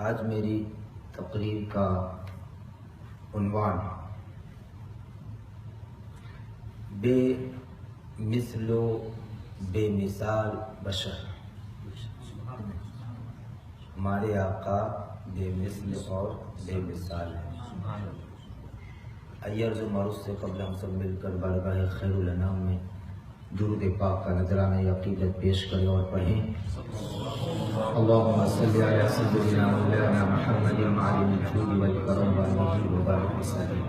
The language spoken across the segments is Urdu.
آج میری تقریر کا عنوان بے مثل و بے مثال بشر، ہمارے آقا بے مثل اور بے مثال ہے۔ آئیے عرض و معروف سے قبل ہم سب مل کر بارگاہ خیر الانام میں درود پاک کا نذرانہ عقیدت پیش کریں اور پڑھیں۔ اللہم صلی علی سیدنا مولانا محمد معلم الجود والکرم والمجید وبارک وسلم۔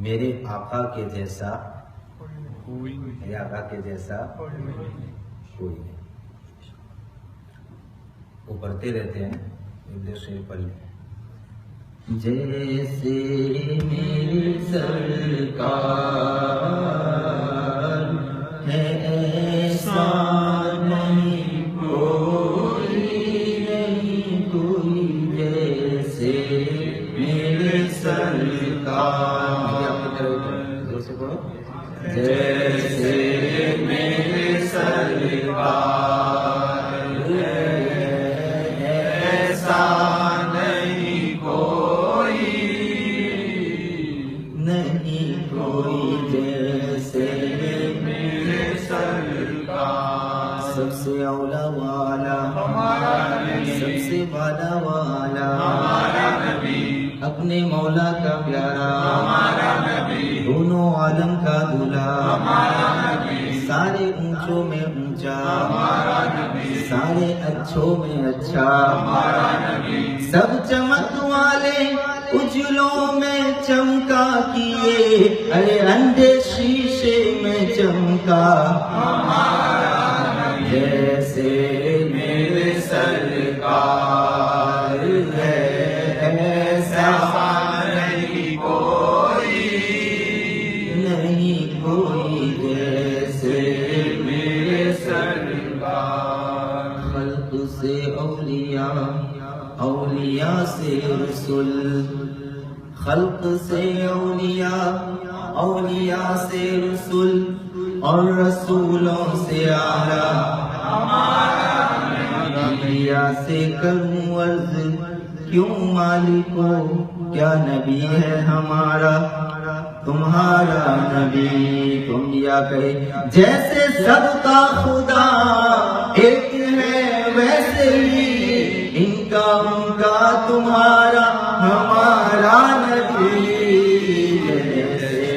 میرے آقا کے جیسا میرے آقا کے جیسا کوئی نہیں۔ وہ پڑھتے رہتے ہیں، ابن شیر پڑھ لیں۔ جیسے میرے سرکار ہے ایسا نہیں کوئی، نہیں کوئی جیسے میرے سرکار، زور سے پڑھو، جیسے میرے سرکار سب سے اولا والا ہمارا نبی، سب سے والا والا ہمارا نبی، اپنے مولا کا پیارا ہمارا نبی، دونوں عالم کا دلہا ہمارا نبی، سارے اونچوں میں اونچا ہمارا نبی، سارے اچھوں میں اچھا ہمارا نبی، سب چمک والے اجلوں میں چمکا کیے، ارے اندھے شیشے میں چمکا ہمارا نبی، جیسے میرے سرکار ہے ایسا نہیں کوئی، نہیں کوئی جیسے میرے سرکار۔ خلق سے اولیاء، اولیاء سے رسول، خلق سے اولیاء، اولیاء سے رسول، اور رسولوں سے اعلیٰ ہمارا نبی، انبیاء سے کروں عرض کیوں مالکو، کیا نبی ہے ہمارا تمہارا نبی، تم یا کہے جیسے سب کا خدا ایک ہے، ویسے ہی ان کا تمہارا ہمارا نبی، جیسے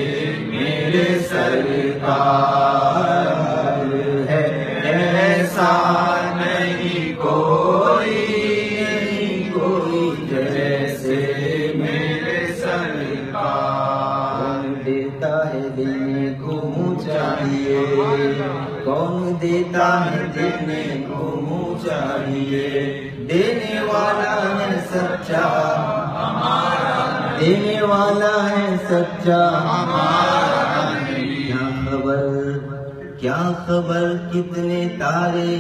میرے سرکار ہے ایسا نہیں کوئی، نہیں کوئی جیسے میرے سرکار۔ کون دیتا ہے دینے کو منہ چاہیے، کون دیتا ہے دینے کو منہ چاہیے، دینے والا ہے سچا ہمارا، دینے والا ہے سچا ہمارا نبی۔ کیا خبر، کیا خبر کتنے تارے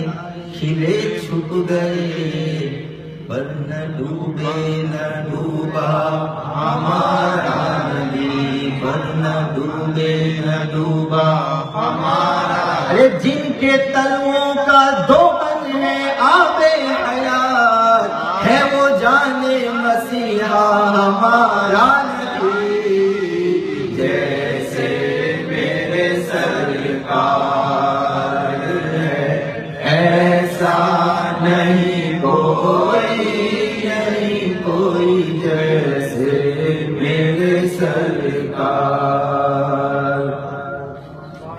کھلے چھپ گئے، پر نہ ڈوبے نہ ڈوبا ہمارا نبی، پر نہ ڈوبے نہ ڈوبا ہمارا، ارے جن کے تلووں کا دوبن ہے آب حیات، ہے وہ جانے مسیحا ہمارا نبی، جیسے میرے سرکار ہے ایسا نہیں کوئی، نہیں کوئی جیسے میرے سرکار۔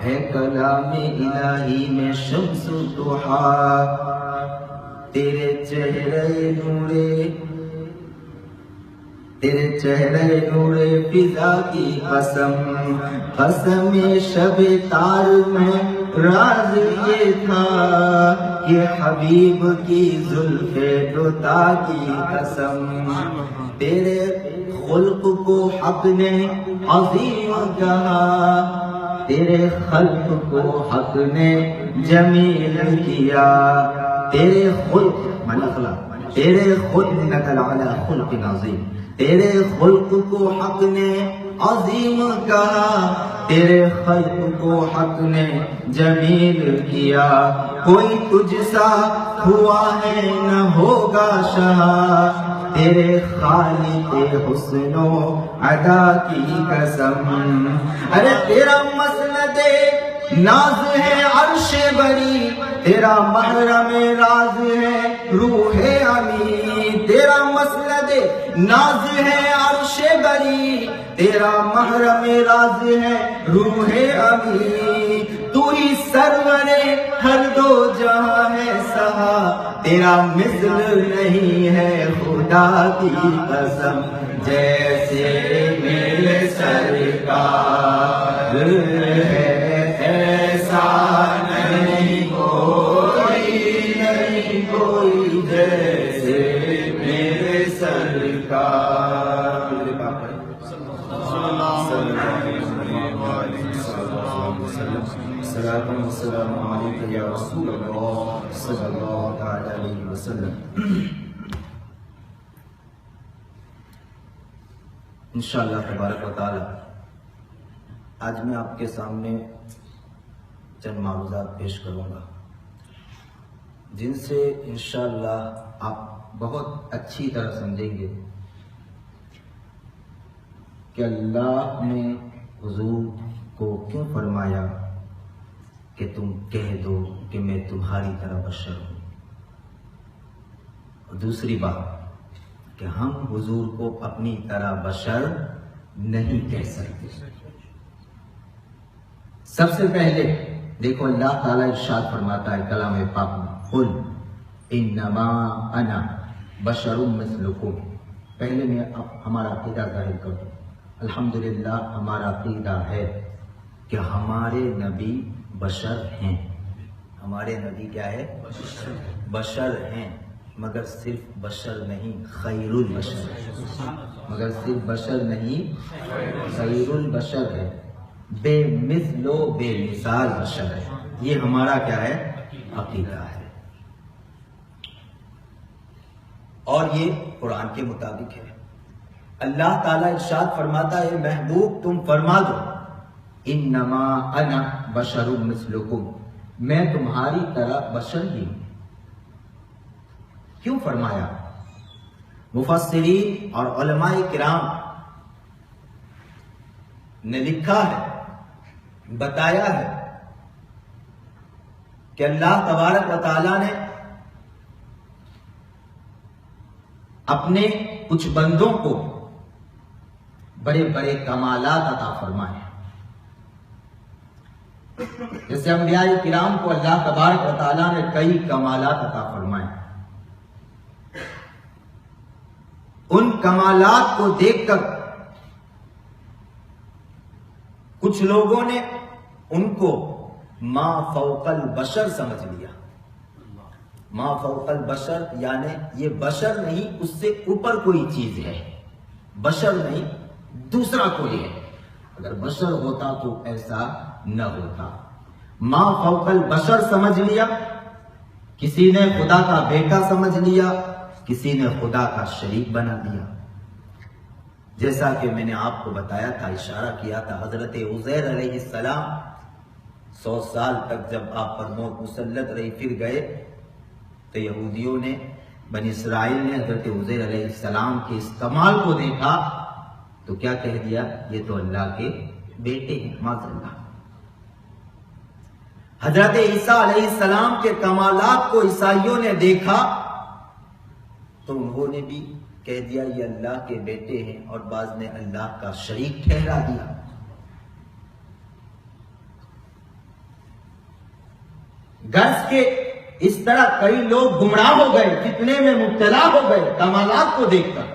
ہے کلام الہی میں شمس و ضحیٰ، تیرے چہرے نورے، تیرے چہرے نورے فضا کی قسم، قسم شب تار میں راز یہ تھا، یہ حبیب کی زلف دوتا کی قسم، تیرے خلق کو حق نے عظیم کہا، تیرے خلق کو حق نے جمیل کیا، تیرے خلق منقلہ، تیرے خلق نقل علی خلق عظیم، تیرے خلق کو حق نے عظیم کہا، تیرے خلق کو حق نے جمیل کیا، کوئی تجھ سا ہوا ہے نہ ہوگا شہا، تیرے خالق حسن و ادا کی قسم۔ ارے تیرا مسند ناز ہے عرش بری، تیرا محرم راز ہے روح امی، تیرا مسند ناز ہے عرش بری، تیرا محرم راز ہے روح امی، تو ہی سرور ہر دو جہاں ہے سہا، تیرا مثل نہیں ہے خدا کی قسم، جیسے میرے سرکار ہے ایسا نہیں کوئی، نہیں کوئی جیسے میرے سرکار۔ السلام علیکم یا رسول اللہ صلی اللہ علیہ وسلم۔ انشاءاللہ تبارک و تعالی آج میں آپ کے سامنے چند معروضات پیش کروں گا جن سے انشاءاللہ آپ بہت اچھی طرح سمجھیں گے کہ اللہ نے حضور کو کیوں فرمایا کہ تم کہہ دو کہ میں تمہاری طرح بشر ہوں، اور دوسری بات کہ ہم حضور کو اپنی طرح بشر نہیں کہہ سکتے۔ سب سے پہلے دیکھو اللہ تعالیٰ ارشاد فرماتا ہے کلام پاک میں، قل انما انا بشر مثلکم۔ پہلے میں ہمارا عقیدہ ظاہر کر دوں۔ الحمدللہ ہمارا عقیدہ ہے کہ ہمارے نبی بشر ہیں، ہمارے نبی کیا ہے؟ بشر ہیں، مگر صرف بشر نہیں، خیر البشر ہے، مگر صرف بشر نہیں، خیر البشر ہے، بے مثل و بے مثال بشر ہے۔ یہ ہمارا کیا ہے؟ عقیدہ ہے، اور یہ قرآن کے مطابق ہے۔ اللہ تعالیٰ ارشاد فرماتا ہے محبوب تم فرما دو انما انا بشر مثلکم، میں تمہاری طرح بشر ہی ہوں۔ کیوں فرمایا؟ مفسرین اور علماء کرام نے لکھا ہے، بتایا ہے کہ اللہ تبارک و تعالیٰ نے اپنے کچھ بندوں کو بڑے بڑے کمالات عطا فرمائے، جیسے انبیاء کرام کو اللہ تبارک و تعالیٰ نے کئی کمالات عطا فرمائے۔ ان کمالات کو دیکھ کر کچھ لوگوں نے ان کو ما فوق البشر سمجھ لیا۔ ما فوق البشر یعنی یہ بشر نہیں، اس سے اوپر کوئی چیز ہے، بشر نہیں دوسرا کوئی ہے، اگر بشر ہوتا تو ایسا نہ ہوتا۔ ما فوق البشر سمجھ لیا، کسی نے خدا کا بیٹا سمجھ لیا، کسی نے خدا کا شریک بنا دیا۔ جیسا کہ میں نے آپ کو بتایا تھا، اشارہ کیا تھا، حضرت عزیر علیہ السلام 100 سال تک جب آپ پر موت مسلط رہی، پھر گئے تو یہودیوں نے، بنی اسرائیل نے حضرت عزیر علیہ السلام کے اس کمال کو دیکھا تو کیا کہہ دیا؟ یہ تو اللہ کے بیٹے ہیں، معاذ اللہ۔ حضرت عیسیٰ علیہ السلام کے کمالات کو عیسائیوں نے دیکھا تو انہوں نے بھی کہہ دیا یہ اللہ کے بیٹے ہیں، اور بعض نے اللہ کا شریک ٹھہرا دیا۔ غرض کے اس طرح کئی لوگ گمراہ ہو گئے، فتنے میں مبتلا ہو گئے کمالات کو دیکھ کر،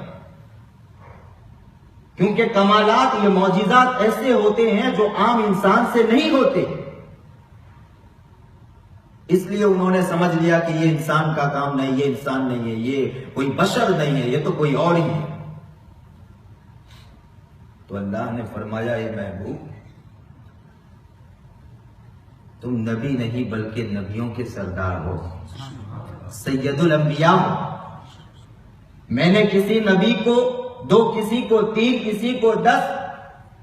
کیونکہ کمالات، یہ معجزات ایسے ہوتے ہیں جو عام انسان سے نہیں ہوتے، اس لیے انہوں نے سمجھ لیا کہ یہ انسان کا کام نہیں، یہ انسان نہیں ہے، یہ کوئی بشر نہیں ہے، یہ تو کوئی اور ہی ہے۔ تو اللہ نے فرمایا اے محبوب تم نبی نہیں بلکہ نبیوں کے سردار ہو، سید الانبیاء ہو۔ میں نے کسی نبی کو 2، کسی کو 3، کسی کو 10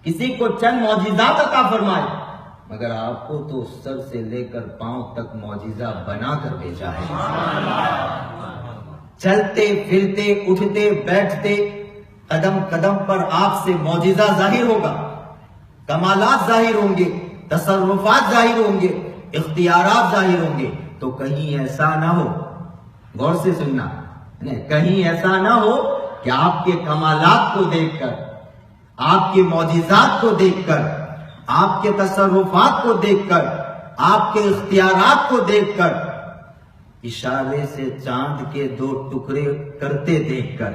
کسی کو چند معجزات عطا فرمائے، مگر آپ کو تو سر سے لے کر پاؤں تک معجزہ بنا کر بھیجا ہے۔ چلتے پھرتے اٹھتے بیٹھتے قدم قدم پر آپ سے معجزہ ظاہر ہوگا، کمالات ظاہر ہوں گے، تصرفات ظاہر ہوں گے، اختیارات ظاہر ہوں گے۔ تو کہیں ایسا نہ ہو، غور سے سننا، کہیں ایسا نہ ہو کہ آپ کے کمالات کو دیکھ کر، آپ کے معجزات کو دیکھ کر، آپ کے تصرفات کو دیکھ کر، آپ کے اختیارات کو دیکھ کر، اشارے سے چاند کے 2 ٹکڑے کرتے دیکھ کر،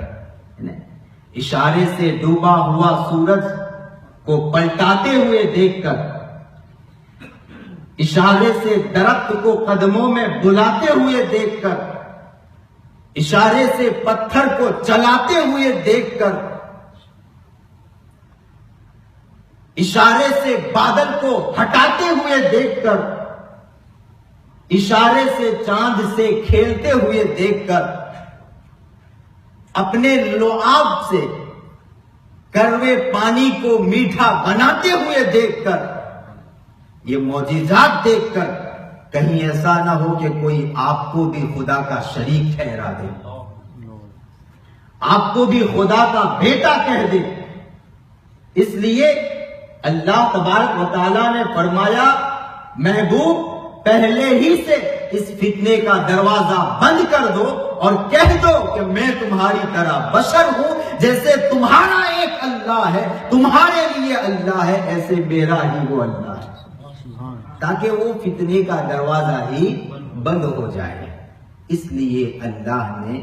اشارے سے ڈوبا ہوا سورج کو پلٹاتے ہوئے دیکھ کر، اشارے سے درخت کو قدموں میں بلاتے ہوئے دیکھ کر، اشارے سے پتھر کو چلاتے ہوئے دیکھ کر، اشارے سے بادل کو ہٹاتے ہوئے دیکھ کر، اشارے سے چاند سے کھیلتے ہوئے دیکھ کر، اپنے لعاب سے کڑوے پانی کو میٹھا بناتے ہوئے دیکھ کر، یہ معجزات دیکھ کر کہیں ایسا نہ ہو کہ کوئی آپ کو بھی خدا کا شریک ٹھہرا دے، آپ کو بھی خدا کا بیٹا کہہ دے۔ اس لیے اللہ تبارک و تعالیٰ نے فرمایا، محبوب پہلے ہی سے اس فتنے کا دروازہ بند کر دو اور کہہ دو کہ میں تمہاری طرح بشر ہوں، جیسے تمہارا ایک اللہ ہے، تمہارے لیے اللہ ہے، ایسے میرا ہی وہ اللہ ہے، تاکہ وہ فتنے کا دروازہ ہی بند ہو جائے۔ اس لیے اللہ نے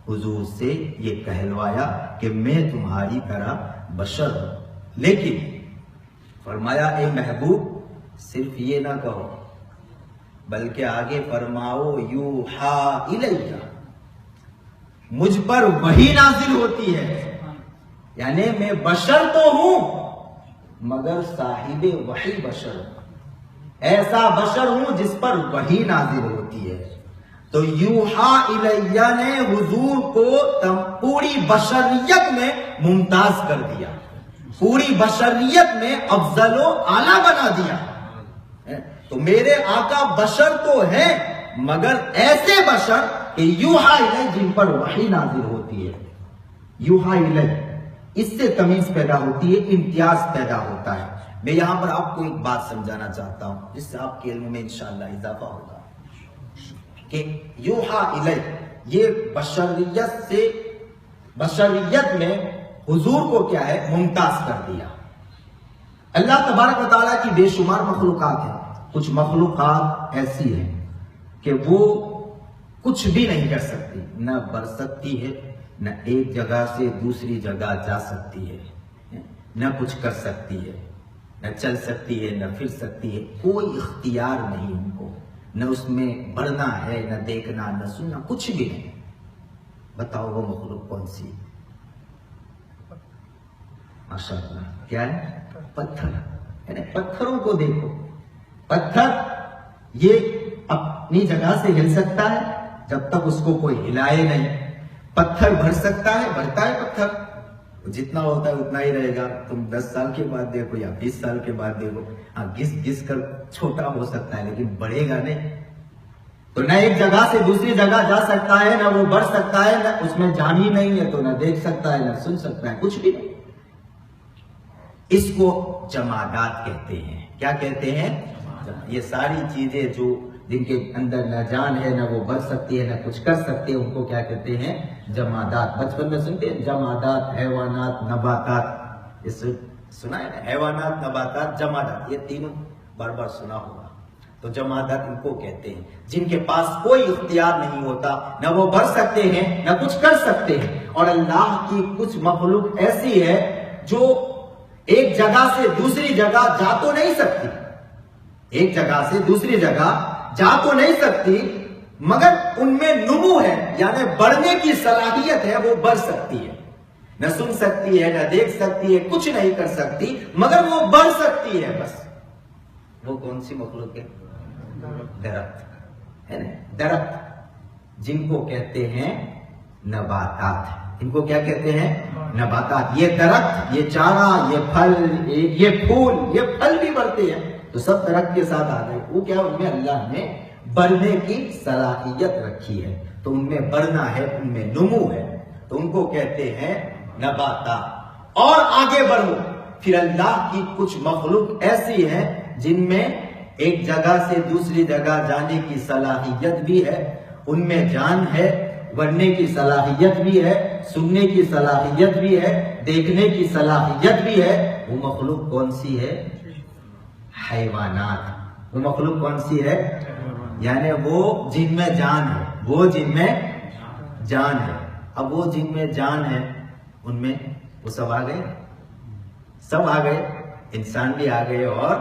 حضور سے یہ کہلوایا کہ میں تمہاری طرح بشر ہوں، لیکن فرمایا اے محبوب صرف یہ نہ کہو، بلکہ آگے فرماؤ یوحا الیہ، مجھ پر وحی نازل ہوتی ہے، یعنی میں بشر تو ہوں مگر صاحب وحی بشر ہوں، ایسا بشر ہوں جس پر وحی نازل ہوتی ہے۔ تو یوحا الیہ نے حضور کو پوری بشریت میں ممتاز کر دیا، پوری بشریت میں افضل و اعلیٰ بنا دیا۔ تو میرے آقا بشر تو ہیں مگر ایسے بشر کہ یوحا الیہ، جن پر وحی نازل ہوتی ہے۔ یوحا الیہ، اس سے تمیز پیدا ہوتی ہے، امتیاز پیدا ہوتا ہے۔ میں یہاں پر آپ کو ایک بات سمجھانا چاہتا ہوں جس سے آپ کے علم میں انشاءاللہ اضافہ ہوگا، کہ یوحا الیہ یہ بشریت سے، بشریت میں حضور کو کیا ہے، ممتاز کر دیا۔ اللہ تبارک و تعالیٰ کی بے شمار مخلوقات ہیں، کچھ مخلوقات ایسی ہیں کہ وہ کچھ بھی نہیں کر سکتی، نہ بڑھ سکتی ہے، نہ ایک جگہ سے دوسری جگہ جا سکتی ہے، نہ کچھ کر سکتی ہے، نہ چل سکتی ہے، نہ پھر سکتی ہے، کوئی اختیار نہیں ان کو، نہ اس میں بڑھنا ہے، نہ دیکھنا، نہ سننا، کچھ بھی نہیں۔ بتاؤ وہ مخلوق کون سی؟ ماشاءاللہ کیا ہے؟ پتھر۔ یعنی پتھروں کو دیکھو، پتھر یہ اپنی جگہ سے ہل سکتا ہے جب تک اس کو کوئی ہلائے نہیں، پتھر بھر سکتا ہے، بھرتا ہے پتھر، جتنا ہوتا ہے اتنا ہی رہے گا، تم 10 سال کے بعد دیکھو یا 20 سال کے بعد دیکھو، ہاں گھس گھس کر چھوٹا ہو سکتا ہے لیکن بڑھے گا نہیں۔ تو نہ ایک جگہ سے دوسری جگہ جا سکتا ہے، نہ وہ بڑھ سکتا ہے، نہ اس میں جان ہی نہیں ہے تو نہ دیکھ سکتا ہے، نہ سن سکتا ہے، کچھ بھی نہیں۔ اس کو جمادات کہتے ہیں۔ کیا کہتے ہیں؟ یہ ساری چیزیں جو جن کے اندر نہ جان ہے، نہ وہ بڑھ سکتی ہے، نہ کچھ کر سکتے ہیں، ان کو کیا کہتے ہیں؟ جمادات۔ بچپن میں سنتے ہیں جمادات، حیوانات، نباتات، اس سنا ہے نا، حیوانات، نباتات، جمادات، یہ تینوں بار بار سنا ہوگا۔ تو جمادات ان کو کہتے ہیں جن کے پاس کوئی اختیار نہیں ہوتا، نہ وہ بڑھ سکتے ہیں نہ کچھ کر سکتے ہیں۔ اور اللہ کی کچھ مخلوق ایسی ہے جو ایک جگہ سے دوسری جگہ جا تو نہیں سکتی، ایک جگہ سے دوسری جگہ جا تو نہیں سکتی، مگر ان میں نمو ہے، یعنی بڑھنے کی صلاحیت ہے، وہ بڑھ سکتی ہے، نہ سن سکتی ہے، نہ دیکھ سکتی ہے، کچھ نہیں کر سکتی، مگر وہ بڑھ سکتی ہے بس۔ وہ کون سی مخلوق ہے؟ درخت ہے نا، درخت جن کو کہتے ہیں نباتات۔ ان کو کیا کہتے ہیں؟ نباتات. یہ درخت، یہ چارہ، یہ پھل، یہ پھول، یہ پھل بھی بڑھتے ہیں تو سب درخت کے ساتھ آ گئے. وہ کیا؟ ان میں اللہ نے بڑھنے کی صلاحیت رکھی ہے، تو ان میں بڑھنا ہے، ان میں نمو ہے، تو ان کو کہتے ہیں نباتات. اور آگے بڑھو، پھر اللہ کی کچھ مخلوق ایسی ہے جن میں ایک جگہ سے دوسری جگہ جانے کی صلاحیت بھی ہے، ان میں جان ہے، بڑھنے کی صلاحیت بھی ہے، سننے کی صلاحیت بھی ہے، دیکھنے کی صلاحیت بھی ہے. وہ مخلوق کون سی ہے؟ حیوانات. وہ مخلوق کون سی ہے؟ یعنی وہ جن میں جان ہے، وہ جن میں جان ہے. اب وہ جن میں جان ہے ان میں وہ سب آ گئے، سب آ گئے، انسان بھی آ گئے اور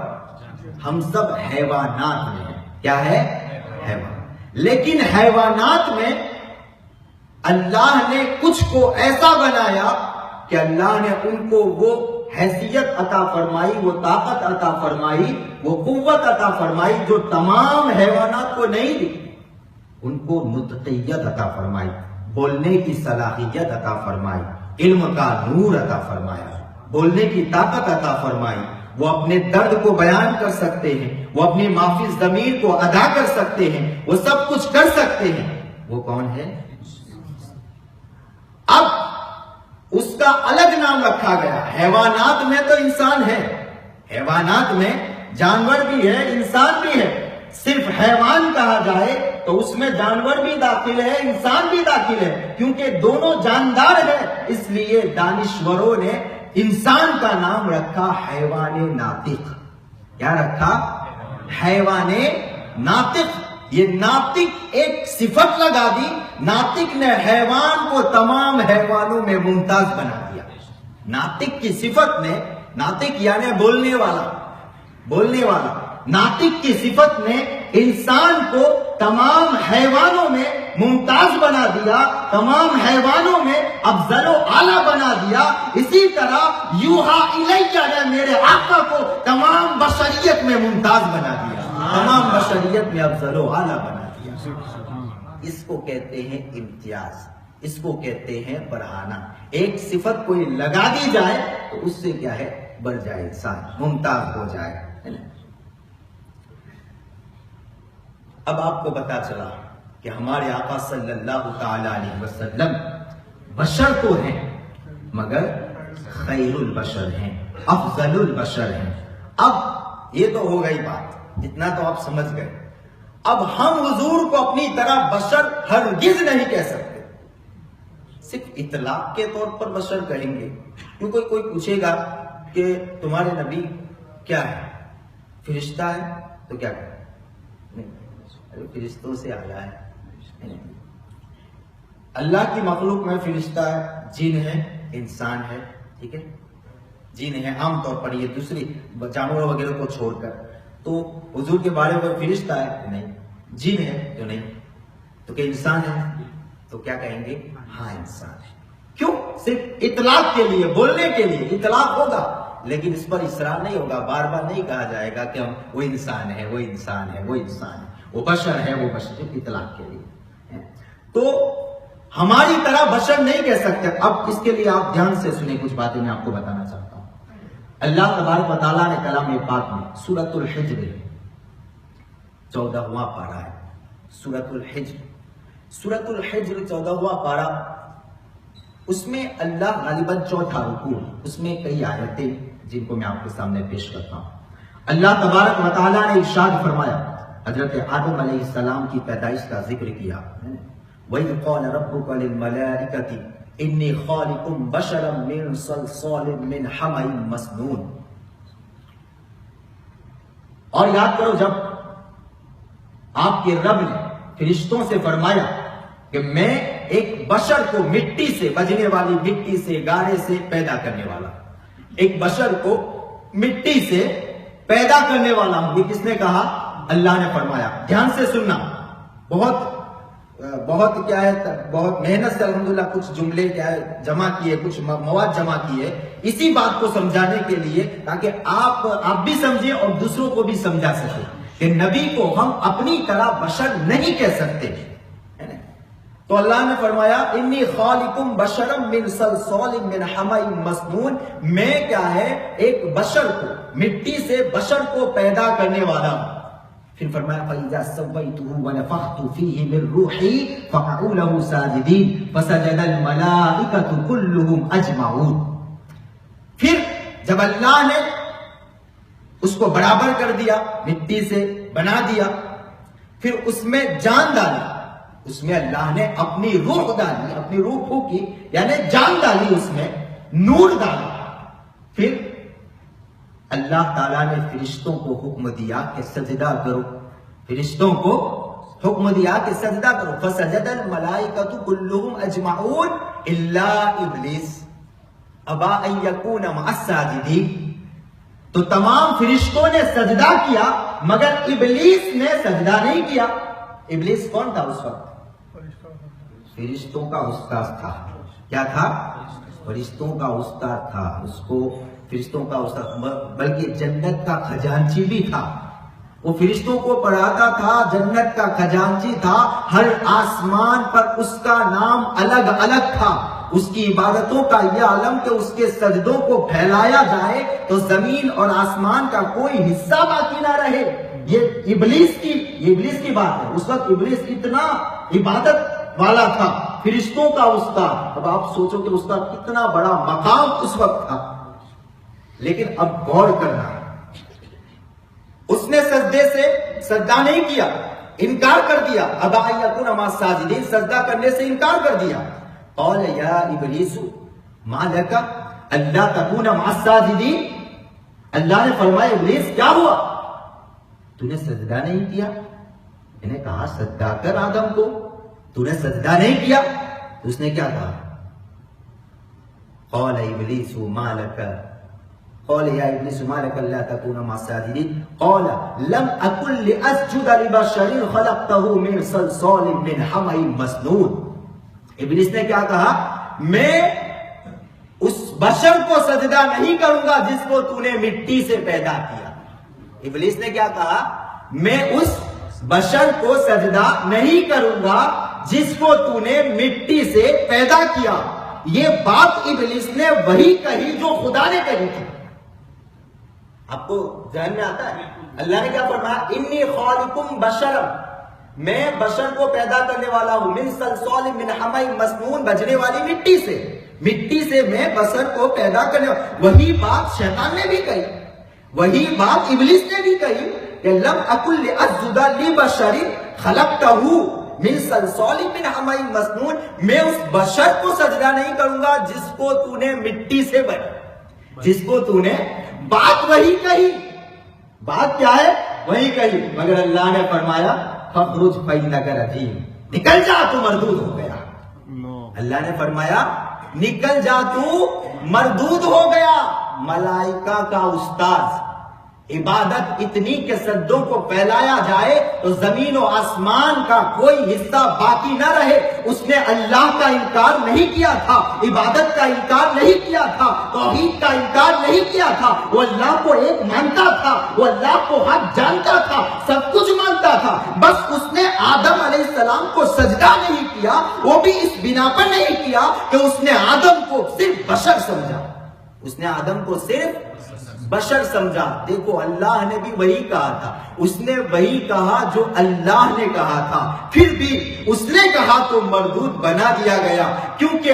ہم سب حیوانات میں ہیں. کیا ہے؟ حیوان. لیکن حیوانات میں اللہ نے کچھ کو ایسا بنایا کہ اللہ نے ان کو وہ حیثیت عطا فرمائی، وہ طاقت عطا فرمائی، وہ قوت عطا فرمائی جو تمام حیوانات کو نہیں دی. ان کو نطقیت عطا فرمائی، بولنے کی صلاحیت عطا فرمائی، علم کا نور عطا فرمایا، بولنے کی طاقت عطا فرمائی. وہ اپنے درد کو بیان کر سکتے ہیں، وہ اپنی معافی ضمیر کو ادا کر سکتے ہیں، وہ سب کچھ کر سکتے ہیں. وہ کون ہے؟ اب اس کا الگ نام رکھا گیا. حیوانات میں تو انسان ہے، حیوانات میں جانور بھی ہے، انسان بھی ہے. صرف حیوان کہا جائے تو اس میں جانور بھی داخل ہے، انسان بھی داخل ہے، کیونکہ دونوں جاندار ہیں. اس لیے دانشوروں نے انسان کا نام رکھا حیوان ناطق. کیا رکھا؟ حیوان ناطق. یہ ناطق ایک صفت لگا دی. ناطق نے حیوان کو تمام حیوانوں میں ممتاز بنا دیا. ناطق کی صفت نے، ناطق یعنی بولنے والا، بولنے والا، ناطق کی صفت نے انسان کو تمام حیوانوں میں ممتاز بنا دیا، تمام حیوانوں میں افضل و اعلیٰ بنا دیا. اسی طرح یوحا الیہ نے میرے آقا کو تمام بشریت میں ممتاز بنا دیا، تمام بشریت میں افضل و اعلیٰ بنا دیا. اس کو کہتے ہیں امتیاز، اس کو کہتے ہیں بڑھانا. ایک صفت کوئی لگا دی جائے تو اس سے کیا ہے؟ بڑھ جائے، انسان ممتاز ہو جائے. اب آپ کو پتا چلا کہ ہمارے آقا صلی اللہ تعالی علیہ وسلم بشر تو ہیں مگر خیر البشر ہیں، افضل البشر ہیں. اب یہ تو ہو گئی بات، اتنا تو آپ سمجھ گئے. اب ہم حضور کو اپنی طرح بشر ہرگز نہیں کہہ سکتے، صرف اطلاق کے طور پر بشر کہیں گے. کیونکہ کوئی پوچھے گا کہ تمہارے نبی کیا ہے؟ فرشتہ ہے؟ تو کیا کہیں؟ فرشتوں سے آیا ہے. اللہ کی مخلوق میں فرشتہ ہے، جن ہے، انسان ہے. ٹھیک ہے، جن ہے عام طور پر، یہ دوسری جانوروں وغیرہ کو چھوڑ کر. تو حضور کے بارے میں فرشتہ ہے؟ نہیں. جن ہے تو نہیں. تو کہ انسان ہے؟ تو کیا کہیں گے؟ ہاں انسان ہے. کیوں؟ صرف اطلاق کے لیے، بولنے کے لیے اطلاق ہوگا، لیکن اس پر اصرار نہیں ہوگا. بار بار نہیں کہا جائے گا کہ ہم وہ انسان ہے، وہ انسان ہے، وہ انسان ہے، وہ بشر ہے، وہ بشر. اطلاق کے لیے. تو ہماری طرح بشر نہیں کہہ سکتے. اب اس کے لیے آپ دھیان سے سنیں، کچھ باتیں میں آپ کو بتانا چاہتا ہوں. اللہ تبارک و تعالیٰ نے کلام پاک میں سورۃ الحجر 14واں پارہ ہے. سورۃ الحجر، سورۃ الحجر 14واں پارہ. اس میں اللہ غالباً چوتھا رکوع، اس میں کئی آیتیں جن کو میں آپ کے سامنے پیش کرتا ہوں. اللہ تبارک و تعالیٰ نے ارشاد فرمایا، حضرت آدم علیہ السلام کی پیدائش کا ذکر کیا. وَإِذْ قَالَ رَبُّكَ لِلْمَلَائِكَةِ إِنِّي خَالِقٌ بَشَرًا مِّن صَلْصَالٍ مِّنْ حَمَإٍ مَّسْنُونٍ. اور یاد کرو جب آپ کے رب نے فرشتوں سے فرمایا کہ میں ایک بشر کو مٹی سے، بجنے والی مٹی سے، گارے سے پیدا کرنے والا، ایک بشر کو مٹی سے پیدا کرنے والا ہوں. یہ کس نے کہا؟ اللہ نے فرمایا. دھیان سے سننا، بہت کیا ہے، بہت محنت سے الحمدللہ کچھ جملے کیا ہے جمع کیے، کچھ مواد جمع کیے اسی بات کو سمجھانے کے لیے، تاکہ آپ بھی سمجھیں اور دوسروں کو بھی سمجھا سکیں کہ نبی کو ہم اپنی طرح بشر نہیں کہہ سکتے. تو اللہ نے فرمایا انی خالقم بشرم من صلصال من حمأ مسنون، میں کیا ہے ایک بشر کو، مٹی سے بشر کو پیدا کرنے والا ہوں۔ پھر فرمایا فَإِذَا سَوَّيْتُهُ وَنَفَخْتُ فِيهِ مِن رُّوحِي فَقَعُوا لَهُ سَاجِدِينَ فَسَجَدَ الْمَلَائِكَةُ كُلُّهُمْ أَجْمَعُونَ۔ پھر جب اللہ نے اس کو برابر کر دیا، مٹی سے بنا دیا، پھر اس میں جان ڈالی، اس میں اللہ نے اپنی روح ڈالی، اپنی روح پھونکی، یعنی جان ڈالی، اس میں نور ڈالا۔ پھر اللہ تعالیٰ نے فرشتوں کو حکم دیا کہ سجدہ کرو، فرشتوں کو حکم دیا کہ سجدہ کرو، فسجد الملائکۃ کلھم اجمعون الا ابلیس ابا ان یکون مع الساجدین۔ تو تمام فرشتوں نے سجدہ کیا مگر ابلیس نے سجدہ نہیں کیا۔ ابلیس کون تھا اس وقت؟ فرشتوں کا استاد تھا۔ کیا تھا؟ فرشتوں کا استاد تھا، اس کو فرشتوں کا استاد، بلکہ جنت کا خزانچی بھی تھا۔ وہ فرشتوں کو پڑھاتا تھا، جنت کا خزانچی تھا، ہر آسمان پر اس کا نام الگ الگ تھا۔ اس کی عبادتوں کا یہ عالم کہ اس کے سجدوں کو پھیلایا جائے تو زمین اور آسمان کا کوئی حصہ باقی نہ رہے۔ یہ ابلیس کی بات ہے۔ اس وقت ابلیس اتنا عبادت والا تھا، فرشتوں کا استاد۔ اب آپ سوچو کہ اس کا کتنا بڑا مقام اس وقت تھا۔ لیکن اب غور کرنا، اس نے سجدے سے سجدہ نہیں کیا، انکار کر دیا، ابا ان یکون مع الساجدین، سجدہ کرنے سے انکار کر دیا۔ قال یا ابلیس ما لک الا تکون مع الساجدین، اللہ نے فرمایا ابلیس کیا ہوا، تو نے سجدہ نہیں کیا؟ میں نے کہا سجدہ کر آدم کو، تو نے سجدہ نہیں کیا؟ تو اس نے کیا کہا؟ قال ابلیس ما لک، قال یا ابلیس ما لک الا تکون مع الساجدین، قال لم اکن لاسجد لبشر خلقته من صلصال من حمأ مسنون۔ ابلیس نے کیا کہا؟ میں اس بشر کو سجدہ نہیں کروں گا جس کو تو نے مٹی سے پیدا کیا۔ ابلیس نے کیا کہا؟ میں اس بشر کو سجدہ نہیں کروں گا جس کو تو نے مٹی سے پیدا کیا۔ یہ بات ابلیس نے وہی کہی جو خدا نے کہی تھی۔ آپ کو ذہن میں آتا ہے اللہ نے کیا فرمایا؟ انی خالقم بشرا، میں بشر کو پیدا کرنے والا ہوں، من صلصال من حمأ مسنون، بجنے والی مٹی سے، مٹی سے میں بشر کو پیدا کرنے والا۔ وہی بات شیطان نے بھی کہی، وہی بات ابلیس نے بھی کہی کہ لم اکن لاسجد لبشر خلقته من صلصال من حمأ مسنون، میں اس بشر کو سجدہ نہیں کروں گا جس کو تو نے مٹی سے بنا، جس کو تو نے، بات وہی کہی، بات کیا ہے؟ وہی کہی، مگر اللہ نے فرمایا فخرج فإنک رجیم، نکل جا تو مردود ہو گیا۔ اللہ نے فرمایا نکل جا تو مردود ہو گیا۔ ملائکہ کا استاذ، عبادت اتنی کہ سجدوں کو پھیلایا جائے تو زمین و آسمان کا کوئی حصہ باقی نہ رہے، اس نے اللہ کا انکار نہیں کیا تھا، عبادت کا انکار نہیں کیا تھا، توحید کا انکار نہیں کیا تھا۔ وہ اللہ کو ایک مانتا تھا، وہ اللہ کو حق جانتا تھا، سب کچھ مانتا تھا، بس اس نے آدم علیہ السلام کو سجدہ نہیں کیا، وہ بھی اس بنا پر نہیں کیا کہ اس نے آدم کو صرف بشر سمجھا، اس نے آدم کو صرف بشر سمجھا۔ دیکھو اللہ نے بھی وہی کہا تھا، اس نے وہی کہا جو اللہ نے کہا تھا، پھر بھی اس نے کہا تو مردود بنا دیا گیا، کیونکہ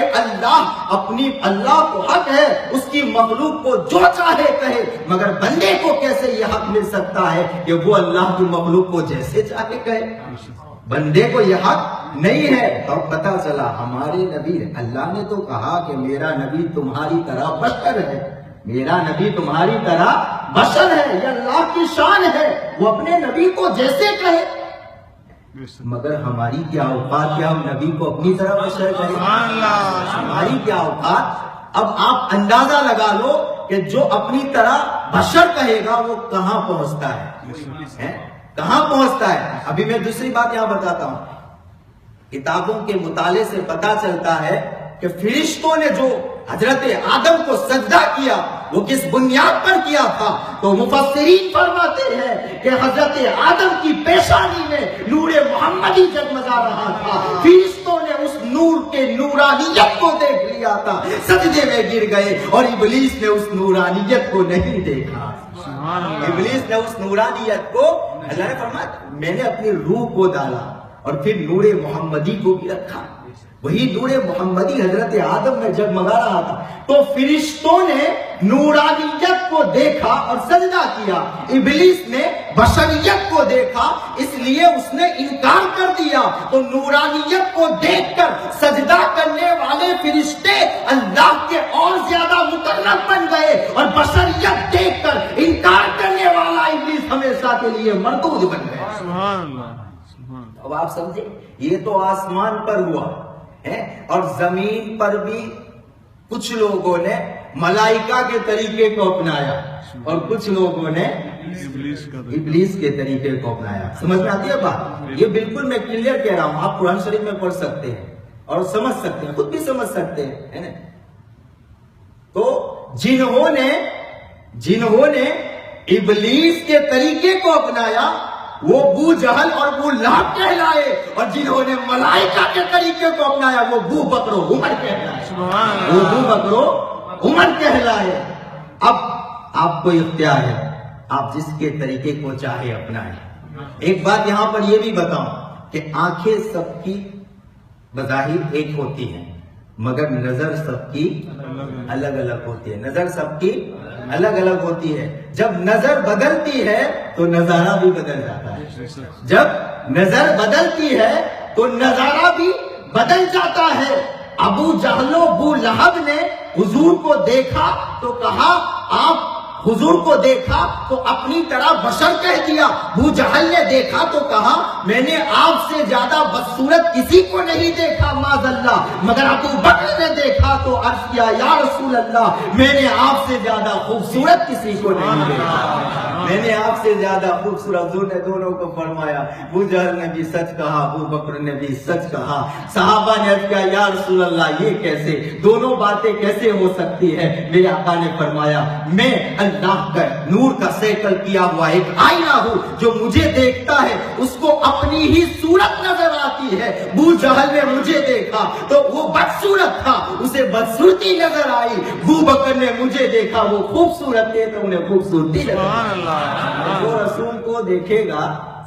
اللہ کو حق ہے اس کی مخلوق کو جو چاہے کہے، مگر بندے کو کیسے یہ حق مل سکتا ہے کہ وہ اللہ کی مخلوق کو جیسے چاہے کہے؟ بندے کو یہ حق نہیں ہے۔ تو پتا چلا ہمارے نبی، اللہ نے تو کہا کہ میرا نبی تمہاری طرح بشر ہے، میرا نبی تمہاری طرح بشر ہے، یہ اللہ کی شان ہے، وہ اپنے نبی کو جیسے کہے، مگر ہماری کیا اوقات کہ ہم نبی کو اپنی طرح بشر کہیں؟ ہماری کیا اوقات؟ اب آپ اندازہ لگا لو کہ جو اپنی طرح بشر کہے گا وہ کہاں پہنچتا ہے، کہاں پہنچتا ہے۔ ابھی میں دوسری بات یہاں بتاتا ہوں، کتابوں کے مطالعے سے پتا چلتا ہے کہ فرشتوں نے جو حضرت آدم کو سجدہ کیا وہ کس بنیاد پر کیا تھا، تو مفسرین فرماتے ہیں کہ حضرت آدم کی پیشانی میں نور محمدی جگمگا رہا تھا، فرشتوں نے اس نورانیت کو دیکھ لیا تھا، سجدے میں گر گئے اور ابلیس نے اس نورانیت کو نہیں دیکھا۔ ابلیس نے اس نورانیت کو، اللہ نے فرمایا میں نے اپنی روح کو ڈالا اور پھر نور محمدی کو بھی رکھا۔ وہی نور محمدی حضرت آدم میں جگمگا رہا تھا تو فرشتوں نے نورانیت کو دیکھا اور سجدہ کیا، ابلیس نے بشریت کو دیکھا اس لیے اس نے انکار کر دیا۔ تو نورانیت کو دیکھ کر سجدہ کرنے والے فرشتے اللہ کے اور زیادہ مقرب بن گئے، اور بشریت دیکھ کر انکار کرنے والا ابلیس ہمیشہ کے لیے مردود بن گیا۔ سبحان اللہ۔ اب آپ سمجھے، یہ تو آسمان پر ہوا ہے، اور زمین پر بھی کچھ لوگوں نے ملائکہ کے طریقے کو اپنایا اور کچھ لوگوں نے ابلیس کے طریقے کو اپنایا۔ سمجھ میں آتی ہے بات؟ یہ بالکل میں کلیئر کہہ رہا ہوں، آپ قرآن شریف میں پڑھ سکتے ہیں اور سمجھ سکتے ہیں، خود بھی سمجھ سکتے ہیں، ہے نا؟ تو جنہوں نے ابلیس کے طریقے کو اپنایا وہ ابو جہل اور ابو لہب کہلائے، اور جنہوں نے ملائکہ کے طریقے کو اپنایا وہ ابو بکر و عمر کہلائے۔ وہ ابو بکر و عمر کہلائے۔ اب آپ کو اختیار ہے، آپ جس کے طریقے کو چاہے اپنائیں۔ ایک بات یہاں پر یہ بھی بتاؤں کہ آنکھیں سب کی بظاہر ایک ہوتی ہیں مگر نظر سب کی الگ الگ ہوتی ہے۔ نظر سب کی الگ الگ ہوتی ہے۔ جب نظر بدلتی ہے تو نظارہ بھی بدل جاتا ہے۔ جب نظر بدلتی ہے تو نظارہ بھی بدل جاتا ہے۔ ابو جہل و ابو لہب نے حضور کو دیکھا تو کہا، آپ حضور کو دیکھا تو اپنی طرح بشر کہہ دیا۔ ابو جہل نے دیکھا تو کہا میں نے آپ سے زیادہ بدصورت کسی کو نہیں دیکھا معاذ اللہ، مگر ابو بکر نے دیکھا تو عرض کیا یا رسول اللہ میں نے آپ سے زیادہ خوبصورت کسی کو نہیں دیکھا، میں نے آپ سے زیادہ خوبصورت۔ حضور نے دونوں کو فرمایا، ابو جہل نے بھی سچ کہا، ابو بکر نے بھی سچ کہا۔ صحابہ نے عرض کیا یا رسول اللہ یہ کیسے، دونوں باتیں کیسے ہو سکتی ہے؟ میرے آقا نے فرمایا میں اللہ کا نور کا سیکل کیا ہوا ایک آئینہ ہوں، جو مجھے دیکھتا ہے اس کو اپنی ہی صورت نظر آتی ہے۔ ابو جہل نے مجھے دیکھا تو وہ بدصورت تھا، اسے بدصورتی نظر آئی۔ ابو بکر نے مجھے دیکھا وہ خوبصورت تھے تو انہیں خوبصورتی نظر آئی۔ جو رسول کو دیکھے گا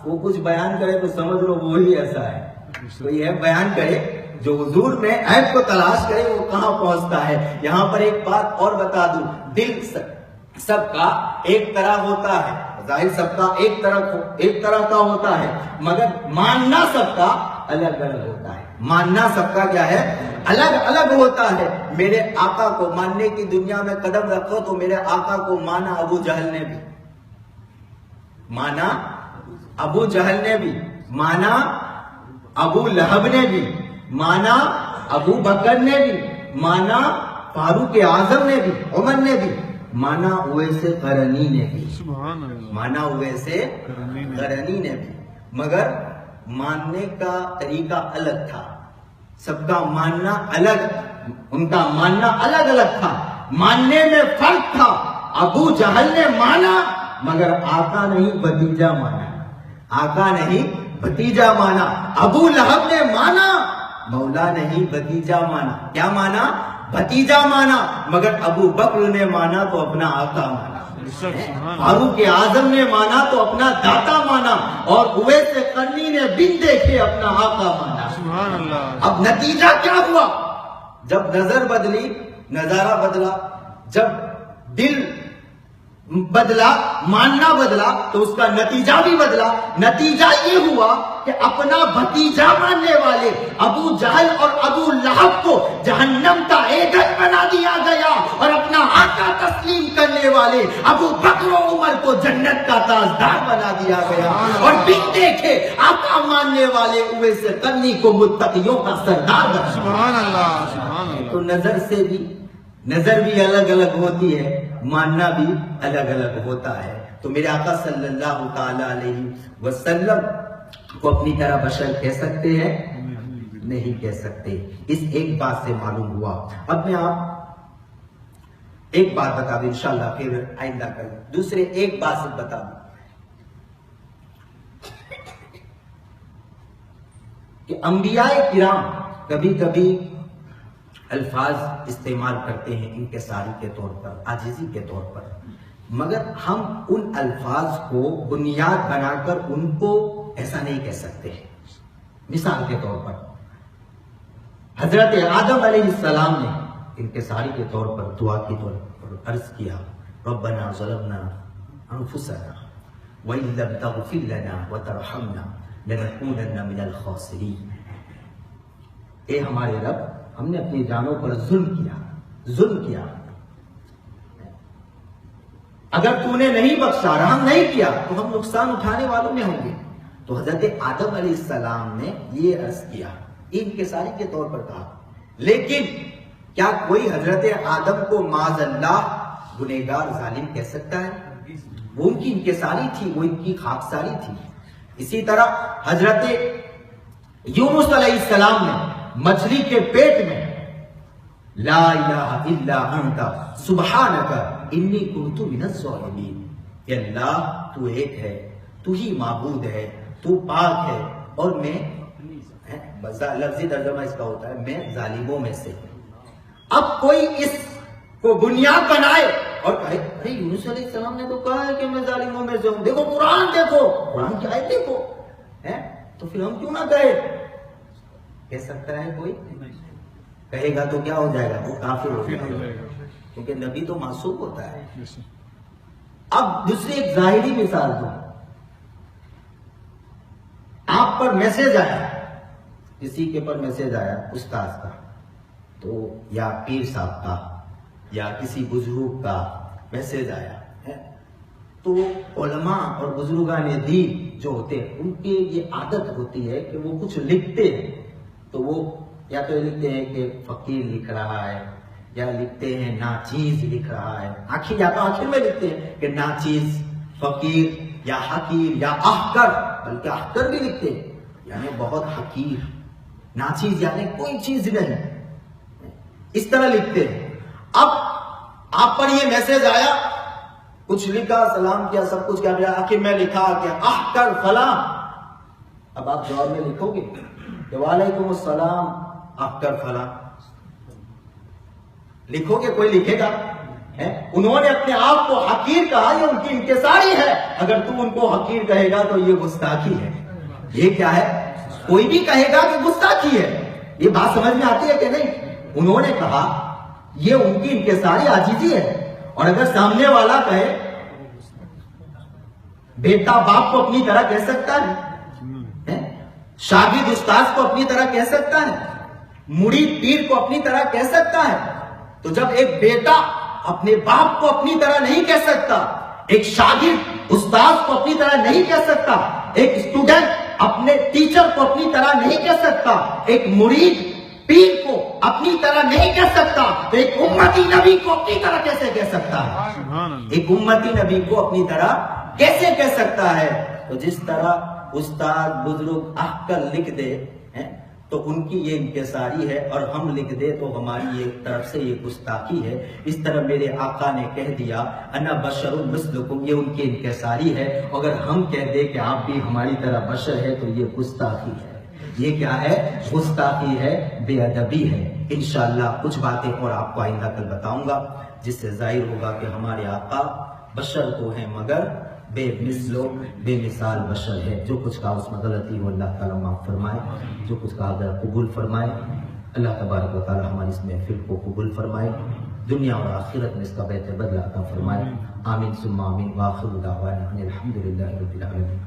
وہ کچھ بیان کرے تو سمجھ لو وہی ایسا ہے، کوئی ہے بیان کرے جو حضور میں عیب کو تلاش کرے وہ کہاں پہنچتا ہے۔ یہاں پر ایک بات اور بتا دوں، دل سب کا ایک طرح ہوتا ہے، ظاہر سب کا ایک طرح کا ہوتا ہے، مگر ماننا سب کا الگ الگ ہوتا ہے۔ ماننا سب کا کیا ہے؟ الگ الگ ہوتا ہے۔ میرے آقا کو ماننے کی دنیا میں قدم رکھو تو میرے آقا کو مانا ابو جہل نے بھی، مانا ابو جہل نے بھی، مانا ابو لہب نے بھی، مانا ابو بکر نے بھی، مانا فاروق اعظم نے بھی، عمر نے بھی، مانا اویس قرنی نے بھی، مانا اویس قرنی نے بھی، مگر ماننے کا طریقہ الگ تھا، سب کا ماننا الگ، ان کا ماننا الگ الگ تھا، ماننے میں فرق تھا۔ ابو جہل نے مانا مگر آقا نہیں بھتیجا مانا، آقا نہیں بھتیجا مانا۔ ابو لہب نے مانا مولا نہیں بھتیجا مانا، کیا مانا؟ بھتیجا مانا، مگر ابو بکر نے مانا تو اپنا آقا مانا، فاروق اعظم نے مانا تو اپنا داتا مانا، اور اویس قرنی نے بن دیکھے اپنا آقا مانا۔ اب نتیجہ کیا ہوا؟ جب نظر بدلی نظارہ بدلا، جب دل بدلا ماننا بدلا تو اس کا نتیجہ بھی بدلا۔ نتیجہ یہ ہوا کہ اپنا بھتیجا ماننے والے ابو جہل اور ابو لہب کو جہنم کا ایندھن بنا دیا گیا، اور اپنا آقا تسلیم کرنے والے ابو بکر و عمر کو جنت کا تاجدار بنا دیا گیا، اور بن دیکھے آقا ماننے والے اویس قرنی کو متقیوں کا سردار بنا۔ سبحان اللہ، سبحان اللہ۔ تو نظر بھی الگ الگ ہوتی ہے، ماننا بھی الگ الگ ہوتا ہے۔ تو میرے آقا صلی اللہ تعالی علیہ وسلم کو اپنی طرح بشر کہہ سکتے ہیں؟ نہیں کہہ سکتے۔ اس ایک بات سے معلوم ہوا۔ اب میں آپ ایک بات بتا دوں انشاءاللہ، پھر آئندہ کل دوسرے ایک بات سے بتا دوں کہ انبیاء کرام کبھی کبھی الفاظ استعمال کرتے ہیں انکساری کے طور پر، عاجزی کے طور پر، مگر ہم ان الفاظ کو بنیاد بنا کر ان کو ایسا نہیں کہہ سکتے ہیں۔ مثال کے طور پر حضرت آدم علیہ السلام نے انکساری کے طور پر دعا کی طور پر عرض کیا ربنا ظلمنا انفسنا وَإِن لَّمْ تَغْفِرْ لَنَا وَتَرْحَمْنَا لَنَكُونَنَّ مِنَ الْخَاسِرِينَ، اے ہمارے رب، ہم نے اپنی جانوں پر ظلم کیا، اگر تو نے نہیں بخشا، رحم نہیں کیا تو ہم نقصان اٹھانے والوں میں ہوں گے۔ تو حضرت آدم علیہ السلام نے یہ عرض کیا، انکساری کے طور پر کہا۔ لیکن کیا کوئی حضرت آدم کو معاذ اللہ گنہگار ظالم کہہ سکتا ہے؟ وہ ان کی انکساری تھی، وہ ان کی خاکساری تھی۔ اسی طرح حضرت یونس علیہ السلام نے مچھلی کے پیٹ میں لا الہ الا انت سبحانک انی کنت من الظالمین، کہ اللہ تو ایک ہے، تو ہی معبود ہے، تو پاک ہے، اور میں لفظی ترجمہ اس کا ہوتا ہے میں ظالموں میں سے۔ اب کوئی اس کو بنیاد بنائے اور کہے ارے یونس علیہ السلام نے تو کہا ہے کہ میں ظالموں میں سے ہوں، دیکھو قرآن کی آیت دیکھو، تو پھر ہم کیوں نہ کہہ سکتا ہے کوئی؟ کہے گا تو کیا ہو جائے گا؟ وہ کافر ہو جائے گا، کیونکہ نبی تو معصوم ہوتا ہے۔ اب دوسری ایک ظاہری مثال دوں، آپ پر میسج آیا، کسی کے پر میسج آیا استاذ کا، تو یا پیر صاحب کا یا کسی بزرگ کا میسج آیا ہے، تو علماء اور بزرگان دین جو ہوتے ہیں ان کی یہ عادت ہوتی ہے کہ وہ کچھ لکھتے ہیں، تو وہ یا تو لکھتے ہیں کہ فقیر لکھ رہا ہے، یا لکھتے ہیں ناچیز لکھ رہا ہے، آخر میں لکھتے ہیں کہ ناچیز، فقیر یا حقیر یا احقر، بلکہ احقر بھی لکھتے ہیں، یعنی بہت حقیر، ناچیز یعنی کوئی چیز نہیں، اس طرح لکھتے ہیں۔ اب آپ پر یہ میسج آیا، کچھ لکھا، سلام کیا، سب کچھ کیا، آخر میں لکھا کہ احقر فلاں، اب آپ جواب میں لکھو گے کہ وعلیکم السلام احقر فلاں، لکھو گے؟ کوئی لکھے گا؟ انہوں نے اپنے آپ کو حقیر کہا، یہ ان کی انکساری ہے، اگر تو ان کو حقیر کہے گا تو یہ گستاخی ہے۔ یہ کیا ہے؟ کوئی بھی کہے گا کہ گستاخی ہے، یہ بات سمجھ میں آتی ہے کہ نہیں؟ انہوں نے کہا یہ ان کی انکساری عاجزی ہے، اور اگر سامنے والا کہے بیٹا باپ کو اپنی طرح کہہ سکتا ہے، شاگرد استاذ کو اپنی طرح کہہ سکتا ہے، مرید پیر کو اپنی طرح کہہ سکتا ہے، تو جب ایک بیٹا اپنے باپ کو اپنی طرح نہیں کہہ سکتا، ایک شاگرد استاذ کو اپنی طرح نہیں کہہ سکتا، ایک اسٹوڈنٹ اپنے ٹیچر کو اپنی طرح نہیں کہہ سکتا، ایک مرید پیر کو اپنی طرح نہیں کہہ سکتا، تو ایک امتی نبی کو اپنی طرح کیسے کہہ سکتا ہے؟ ایک امتی نبی کو اپنی طرح کیسے کہہ سکتا ہے؟ تو جس طرح استاد بزرگ احقر لکھ دے تو ان کی یہ انکساری ہے، اور ہم لکھ دے تو ہماری ایک طرف سے یہ گستاخی ہے۔ اس طرح میرے آقا نے کہہ دیا انا بشر مثلکم، یہ ان کی انکساری ہے، اگر ہم کہہ دے کہ آپ بھی ہماری طرح بشر ہے تو یہ گستاخی ہے۔ یہ کیا ہے؟ گستاخی ہے، بے ادبی ہے۔ انشاءاللہ کچھ باتیں اور آپ کو آئندہ کل بتاؤں گا، جس سے ظاہر ہوگا کہ ہمارے آقا بشر تو ہیں مگر بے مثل و بے مثال بشر ہے۔ جو کچھ کہا اس میں غلطی ہو اللہ تعالیٰ معاف فرمائے، جو کچھ کہا ذرا قبول فرمائے۔ اللہ تبارک و تعالیٰ ہماری اس محفل کو قبول فرمائے، دنیا اور آخرت میں اس کا بہتر بدلہ عطا فرمائے۔ آمین ثم آمین، وآخر دعوانا ان الحمد للہ رب العالمین۔